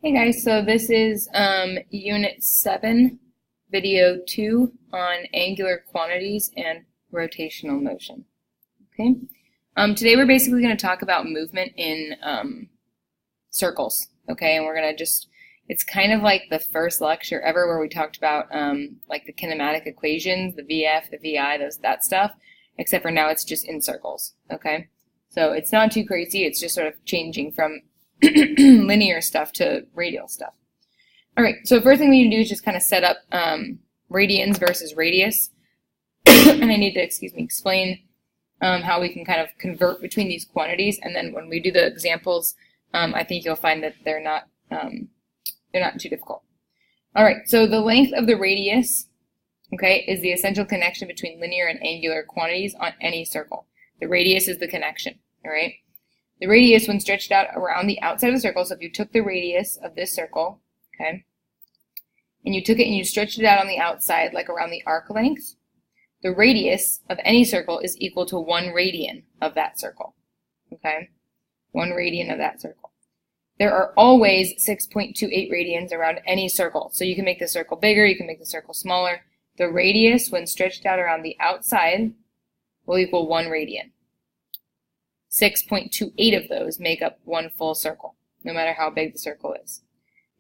Hey guys, so this is Unit 7, Video 2 on angular quantities and rotational motion. Okay. Today we're basically going to talk about movement in circles. Okay, and we're going to it's kind of like the first lecture ever where we talked about like the kinematic equations, the VF, the VI, that stuff, except for now it's just in circles. Okay, so it's not too crazy. It's just sort of changing from linear stuff to radial stuff. All right, so the first thing we need to do is just kind of set up radians versus radius. And I need to, explain how we can kind of convert between these quantities. And then when we do the examples, I think you'll find that they're not too difficult. All right, so the length of the radius, okay, is the essential connection between linear and angular quantities on any circle. The radius is the connection, all right? The radius, when stretched out around the outside of the circle, so if you took the radius of this circle, okay, and you took it and you stretched it out on the outside, like around the arc length, the radius of any circle is equal to 1 radian of that circle, okay? 1 radian of that circle. There are always 6.28 radians around any circle, so you can make the circle bigger, you can make the circle smaller. The radius, when stretched out around the outside, will equal 1 radian. 6.28 of those make up 1 full circle, no matter how big the circle is.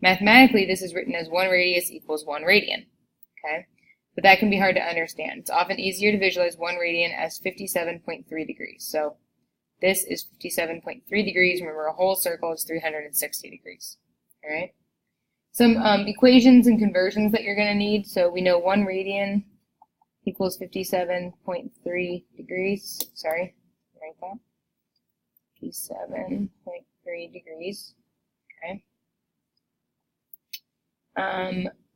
Mathematically, this is written as 1 radius equals 1 radian, okay? But that can be hard to understand. It's often easier to visualize 1 radian as 57.3 degrees. So this is 57.3 degrees. Remember, a whole circle is 360 degrees, all right? Some equations and conversions that you're going to need. So we know 1 radian equals 57.3 degrees. Sorry, write that. 57.3 degrees, okay.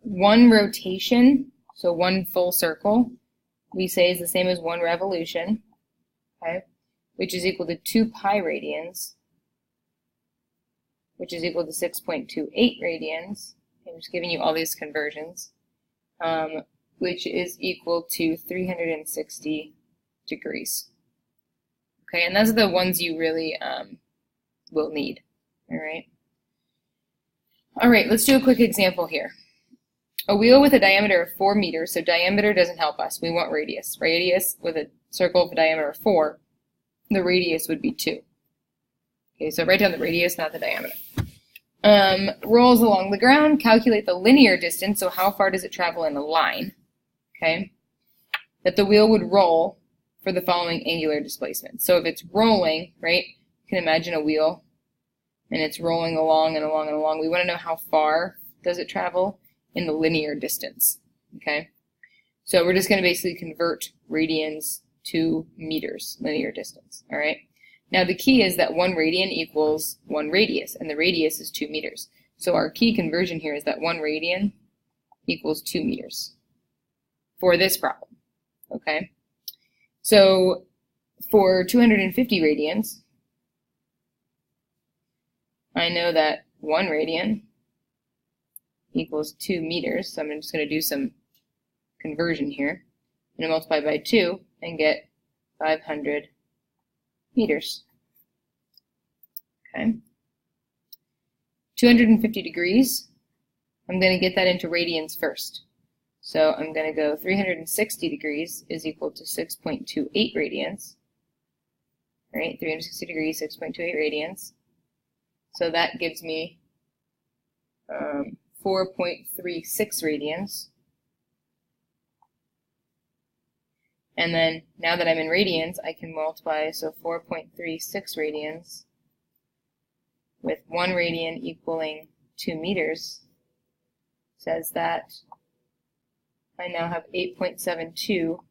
1 rotation, so 1 full circle, we say is the same as 1 revolution, okay, which is equal to 2 pi radians, which is equal to 6.28 radians. I'm just giving you all these conversions, which is equal to 360 degrees. Okay, and those are the ones you really will need, all right? All right, let's do a quick example here. A wheel with a diameter of 4 meters, so diameter doesn't help us. We want radius. Radius with a circle of a diameter of 4, the radius would be 2. Okay, so write down the radius, not the diameter. Rolls along the ground, calculate the linear distance, so how far does it travel in a line, okay, that the wheel would roll for the following angular displacement. So if it's rolling, right, you can imagine a wheel, and it's rolling along and along and along. We want to know how far does it travel in the linear distance, okay? So we're just going to basically convert radians to meters, linear distance, all right? Now the key is that 1 radian equals 1 radius, and the radius is 2 meters. So our key conversion here is that 1 radian equals 2 meters for this problem, okay? So for 250 radians, I know that 1 radian equals 2 meters, so I'm just going to do some conversion here. I'm going to multiply by 2 and get 500 meters. Okay. 250 degrees, I'm going to get that into radians first. So I'm going to go 360 degrees is equal to 6.28 radians. All right, 360 degrees, 6.28 radians. So that gives me 4.36 radians. And then now that I'm in radians, I can multiply, so 4.36 radians with 1 radian equaling 2 meters says that I now have 8.72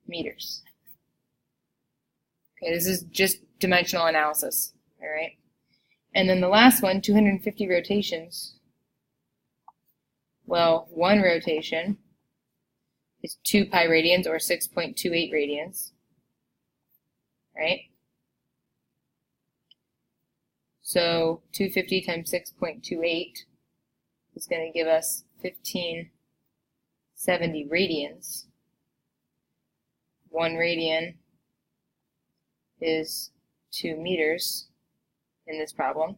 meters. Okay, this is just dimensional analysis, all right? And then the last one, 250 rotations. Well, 1 rotation is 2 pi radians, or 6.28 radians, right? So 250 times 6.28 is going to give us 1570 radians. 1 radian is 2 meters in this problem.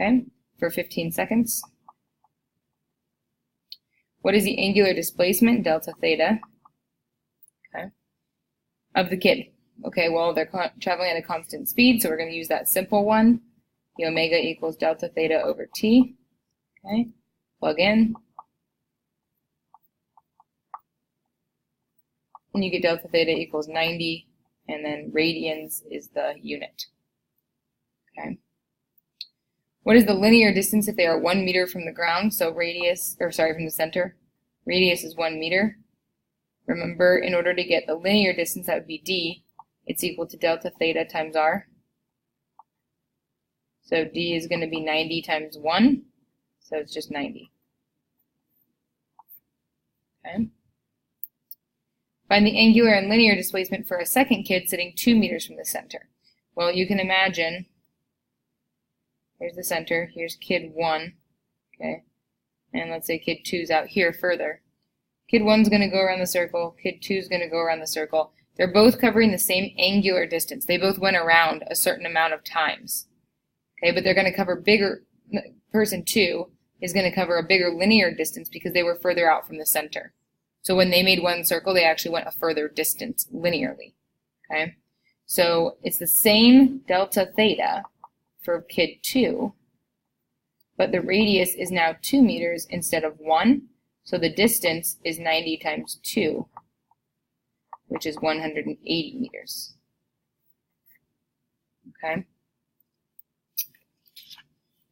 okay, for 15 seconds. What is the angular displacement, delta theta, okay, of the kid? Okay, well, they're traveling at a constant speed, so we're going to use that simple one. The omega equals delta theta over t. Okay, plug in. And you get delta theta equals 90, and then radians is the unit. Okay. What is the linear distance if they are 1 meter from the ground? So radius, or sorry, from the center. Radius is 1 meter. Remember, in order to get the linear distance, that would be d. It's equal to delta theta times r. So d is going to be 90 times 1, so it's just 90. Okay. Find the angular and linear displacement for a second kid sitting 2 meters from the center. Well, you can imagine, here's the center, here's kid 1, okay, and let's say kid 2's out here further. Kid 1's going to go around the circle, kid 2's going to go around the circle. They're both covering the same angular distance. They both went around a certain amount of times. Okay, but they're going to cover bigger, person 2 is going to cover a bigger linear distance because they were further out from the center. So when they made one circle, they actually went a further distance linearly. Okay, so it's the same delta theta for kid 2, but the radius is now 2 meters instead of 1, so the distance is 90 times 2, which is 180 meters. Okay.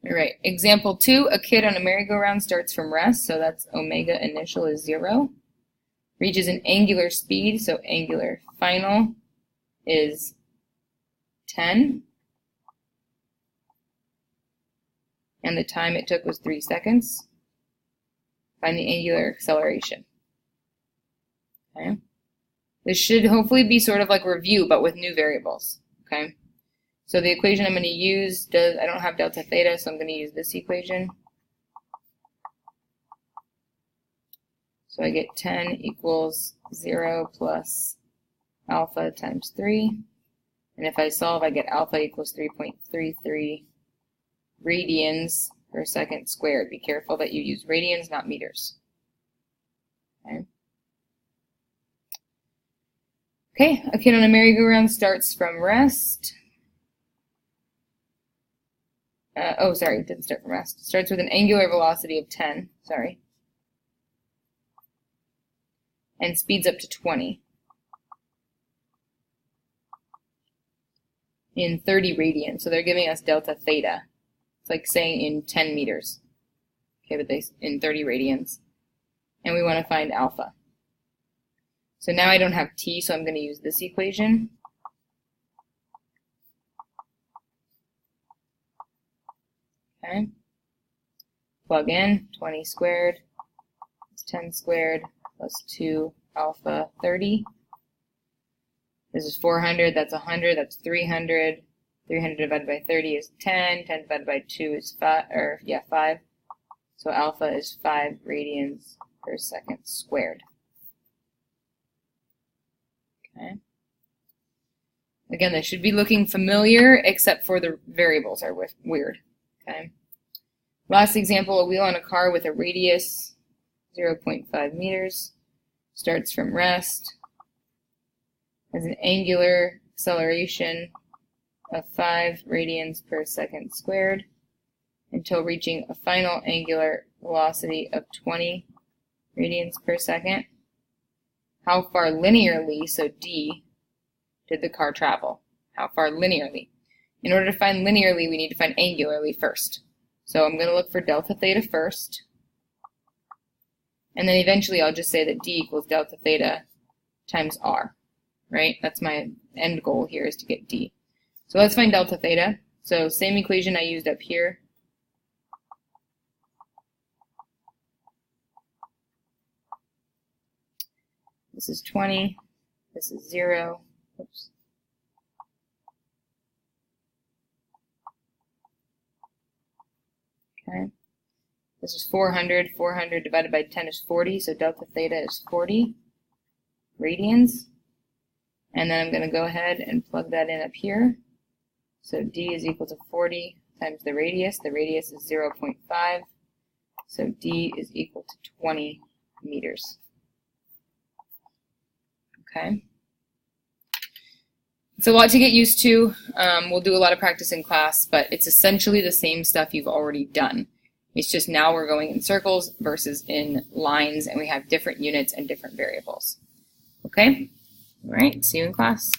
All right, example 2, a kid on a merry-go-round starts from rest, so that's omega initial is 0. Reaches an angular speed, so angular final is 10. And the time it took was 3 seconds. Find the angular acceleration. Okay. This should hopefully be sort of like review, but with new variables. Okay. So the equation I'm going to use I don't have delta theta, so I'm going to use this equation. So I get 10 equals 0 plus alpha times 3. And if I solve, I get alpha equals 3.33 radians per second squared. Be careful that you use radians, not meters. Okay. Okay, a kid on a merry-go-round starts from rest. It didn't start from rest. Starts with an angular velocity of 10, and speeds up to 20 in 30 radians. So they're giving us delta theta. It's like saying in 10 meters. Okay, but in 30 radians. And we want to find alpha. So now I don't have t, so I'm going to use this equation. Okay. Plug in 20 squared is 10 squared plus 2 alpha 30. This is 400, that's 100, that's 300. 300 divided by 30 is 10. 10 divided by 2 is 5. So alpha is 5 radians per second squared. Okay. Again, they should be looking familiar, except for the variables are weird. Okay. Last example, a wheel on a car with a radius 0.5 meters. Starts from rest. Has an angular acceleration of 5 radians per second squared until reaching a final angular velocity of 20 radians per second. How far linearly, so d, did the car travel? How far linearly? In order to find linearly, we need to find angularly first. So I'm going to look for delta theta first. And then eventually I'll just say that d equals delta theta times r. Right? That's my end goal here, is to get d. So let's find delta theta. So same equation I used up here. This is 20. This is 0. Oops. Okay. This is 400. 400 divided by 10 is 40, so delta theta is 40 radians. And then I'm going to go ahead and plug that in up here. So d is equal to 40 times the radius. The radius is 0.5, so d is equal to 20 meters. Okay. It's a lot to get used to. We'll do a lot of practice in class, but it's essentially the same stuff you've already done. It's just now we're going in circles versus in lines, and we have different units and different variables. Okay? All right, see you in class.